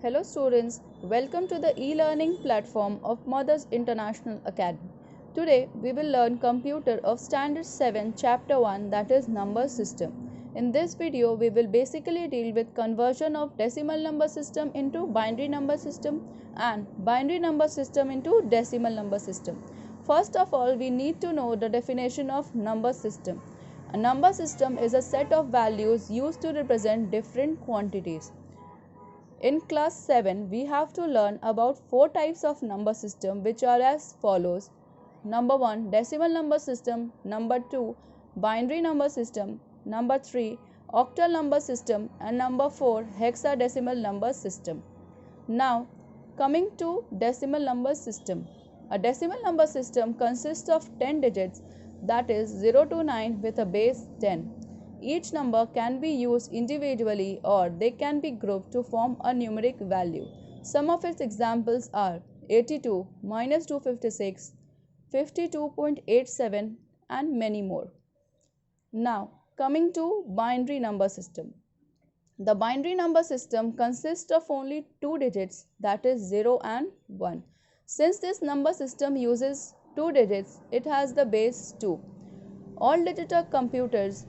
Hello students, welcome to the e-learning platform of Mothers International Academy. Today we will learn Computer of Standard 7 Chapter 1, that is Number System. In this video we will basically deal with conversion of decimal number system into binary number system and binary number system into decimal number system. First of all, we need to know the definition of number system. A number system is a set of values used to represent different quantities. In class 7, we have to learn about 4 types of number system, which are as follows. Number 1, decimal number system. Number 2, binary number system. Number 3, octal number system. And number 4, hexadecimal number system. Now, coming to decimal number system. A decimal number system consists of 10 digits, that is 0 to 9 with a base 10. Each number can be used individually or they can be grouped to form a numeric value. Some of its examples are 82, minus 256, 52.87 and many more. Now, coming to binary number system. The binary number system consists of only 2 digits, that is 0 and 1. Since this number system uses 2 digits, it has the base 2. All digital computers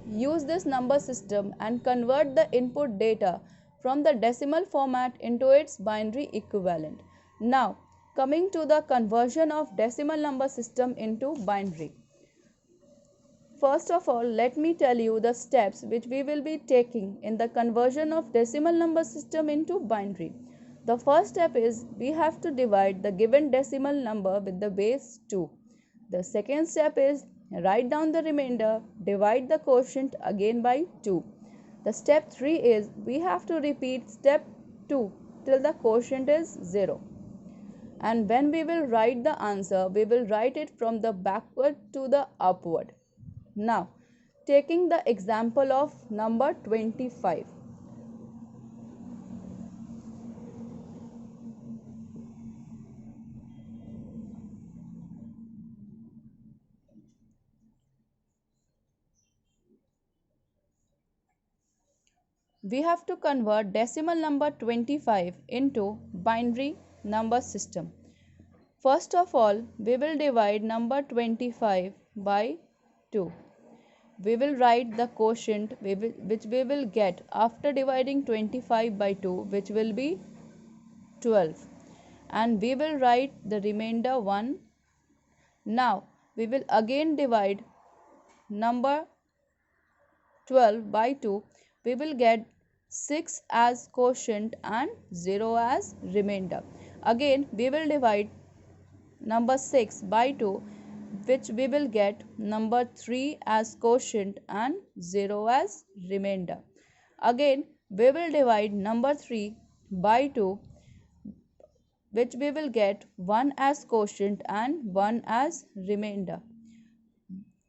use this number system and convert the input data from the decimal format into its binary equivalent. Now, coming to the conversion of decimal number system into binary. First of all, let me tell you the steps which we will be taking in the conversion of decimal number system into binary. The first step is we have to divide the given decimal number with the base 2. The second step is write down the remainder, divide the quotient again by 2. The step 3 is we have to repeat step 2 till the quotient is 0. And when we will write the answer, we will write it from the backward to the upward. Now, taking the example of number 25. We have to convert decimal number 25 into binary number system. First of all, we will divide number 25 by 2. We will write the quotient which we will get after dividing 25 by 2, which will be 12. And we will write the remainder 1. Now, we will again divide number 12 by 2. We will get 6 as quotient and 0 as remainder. Again, we will divide number 6 by 2, which we will get number 3 as quotient and 0 as remainder. Again, we will divide number 3 by 2, which we will get 1 as quotient and 1 as remainder.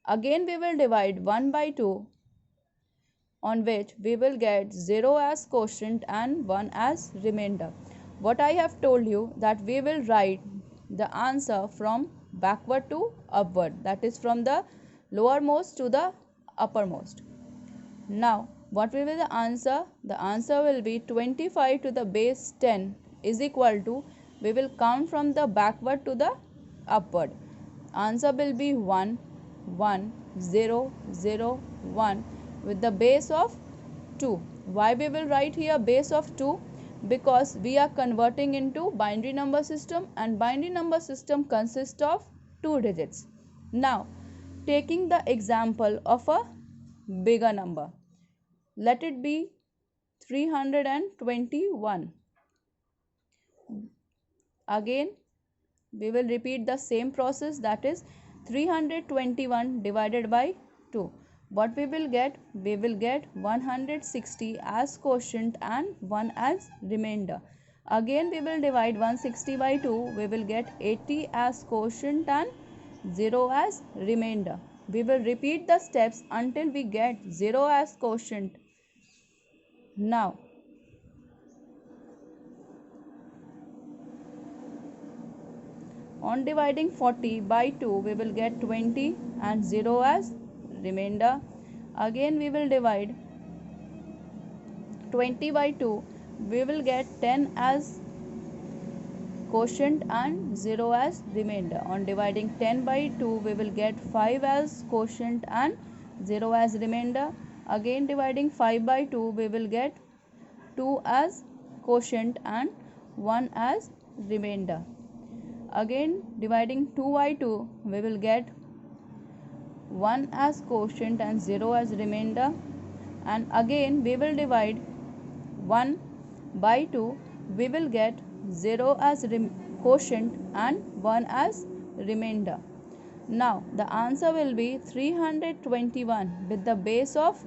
Again, we will divide 1 by 2, on which we will get 0 as quotient and 1 as remainder. What I have told you that we will write the answer from backward to upward, that is from the lowermost to the uppermost. Now, what will be the answer? The answer will be 25 to the base 10 is equal to, we will count from the backward to the upward. Answer will be 1, 1, 0, 0, 1 with the base of 2. Why we will write here base of 2? Because we are converting into binary number system and binary number system consists of 2 digits. Now, taking the example of a bigger number. Let it be 321. Again, we will repeat the same process, that is 321 divided by 2. What we will get? We will get 160 as quotient and 1 as remainder. Again, we will divide 160 by 2. We will get 80 as quotient and 0 as remainder. We will repeat the steps until we get 0 as quotient. Now, on dividing 40 by 2, we will get 20 and 0 as remainder. Again, we will divide 20 by 2. we will get 10 as quotient and 0 as remainder. On dividing 10 by 2, we will get 5 as quotient and 0 as remainder. Again dividing 5 by 2, we will get 2 as quotient and 1 as remainder. Again dividing 2 by 2, we will get 1 as quotient and 0 as remainder. And again we will divide 1 by 2, we will get 0 as quotient and 1 as remainder. Now the answer will be 321 with the base of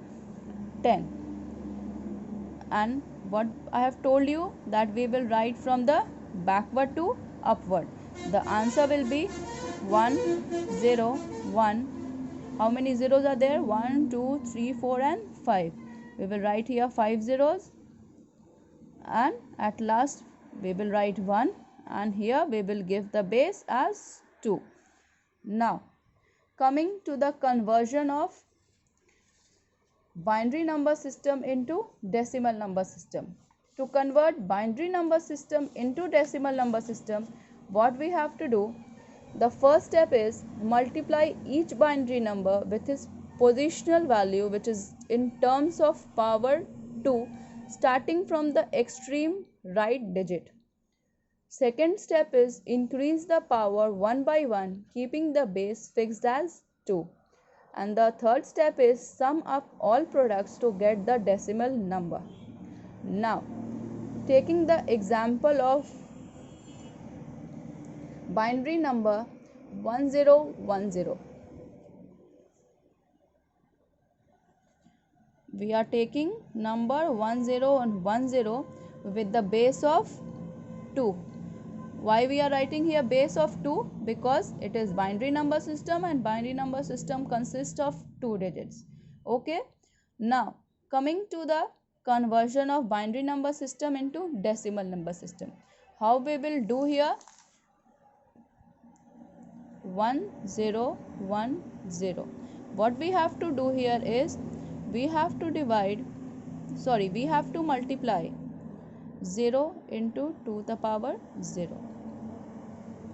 10. And what I have told you, that we will write from the backward to upward. The answer will be 1 0 1. How many zeros are there? 1 2 3 4 and 5. We will write here 5 zeros, and at last we will write 1, and here we will give the base as 2. Now coming to the conversion of binary number system into decimal number system. To convert binary number system into decimal number system, what we have to do, the first step is multiply each binary number with its positional value, which is in terms of power 2, starting from the extreme right digit. Second step is increase the power 1 by 1, keeping the base fixed as 2. And the third step is sum up all products to get the decimal number. Now taking the example of binary number 1010, we are taking number 1010 with the base of 2. Why we are writing here base of 2? Because it is binary number system, and binary number system consists of 2 digits. Okay. Now coming to the conversion of binary number system into decimal number system. How we will do here? 1010. What we have to do here is we have to multiply 0 into 2 the power 0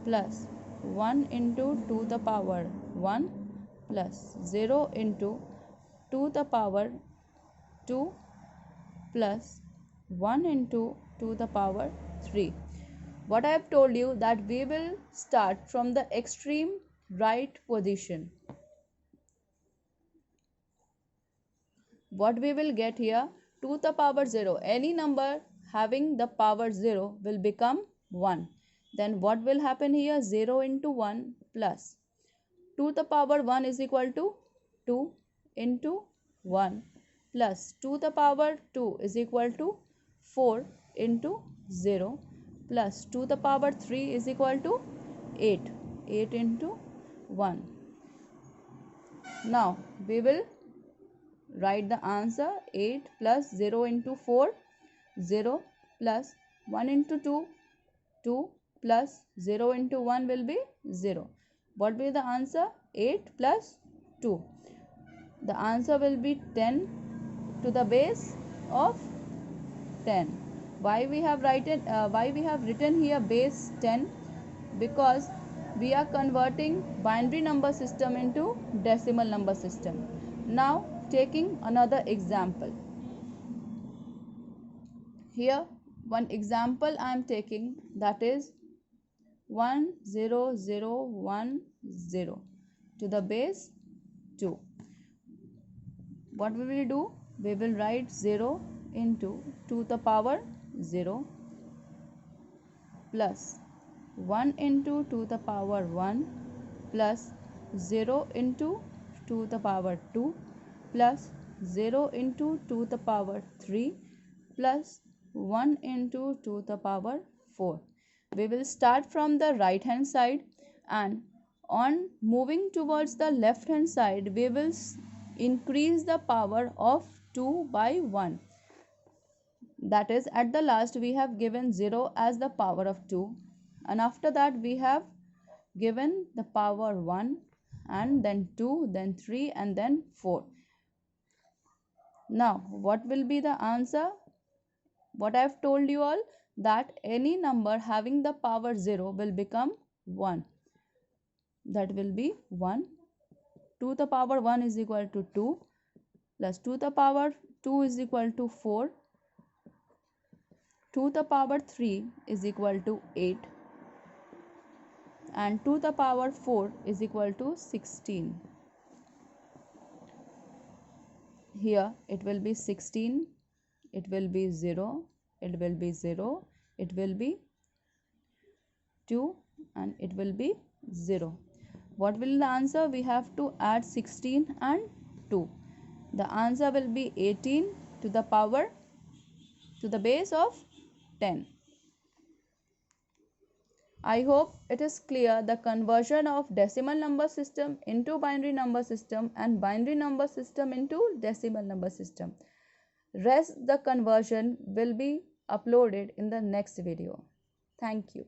plus 1 into 2 the power 1 plus 0 into 2 the power 2 plus 1 into 2 the power 3. What I have told you, that we will start from the extreme right position. What we will get here? 2 the power 0. Any number having the power 0 will become 1. Then what will happen here? 0 into 1 plus 2 the power 1 is equal to 2 into 1 plus 2 the power 2 is equal to 4 into 0 plus 2 the power 3 is equal to 8. 8 into 1. Now we will write the answer. 8 plus 0 into 4, 0 plus 1 into 2, 2 plus 0 into 1 will be 0. What will be the answer? 8 plus 2. The answer will be 10 to the base of 10. Why we have written here base 10? Because we are converting binary number system into decimal number system. Now taking another example. Here one example I am taking, that is 10010 to the base 2. What we will do? We will write 0 into 2 the power 0 plus 1 into 2 the power 1 plus 0 into 2 the power 2 plus 0 into 2 the power 3 plus 1 into 2 the power 4. We will start from the right hand side, and on moving towards the left hand side, we will increase the power of 2 by 1. That is, at the last we have given 0 as the power of 2, and after that we have given the power 1, and then 2, then 3, and then 4. Now what will be the answer? What I have told you all, that any number having the power 0 will become 1. That will be 1. 2 to the power 1 is equal to 2, plus 2 to the power 2 is equal to 4. 2 to the power 3 is equal to 8. And 2 to the power 4 is equal to 16. Here it will be 16, it will be 0, it will be 0, it will be 2, and it will be 0. What will the answer? We have to add 16 and 2. The answer will be 18 to the power, to the base of 10. I hope it is clear the conversion of decimal number system into binary number system and binary number system into decimal number system. Rest the conversion will be uploaded in the next video. Thank you.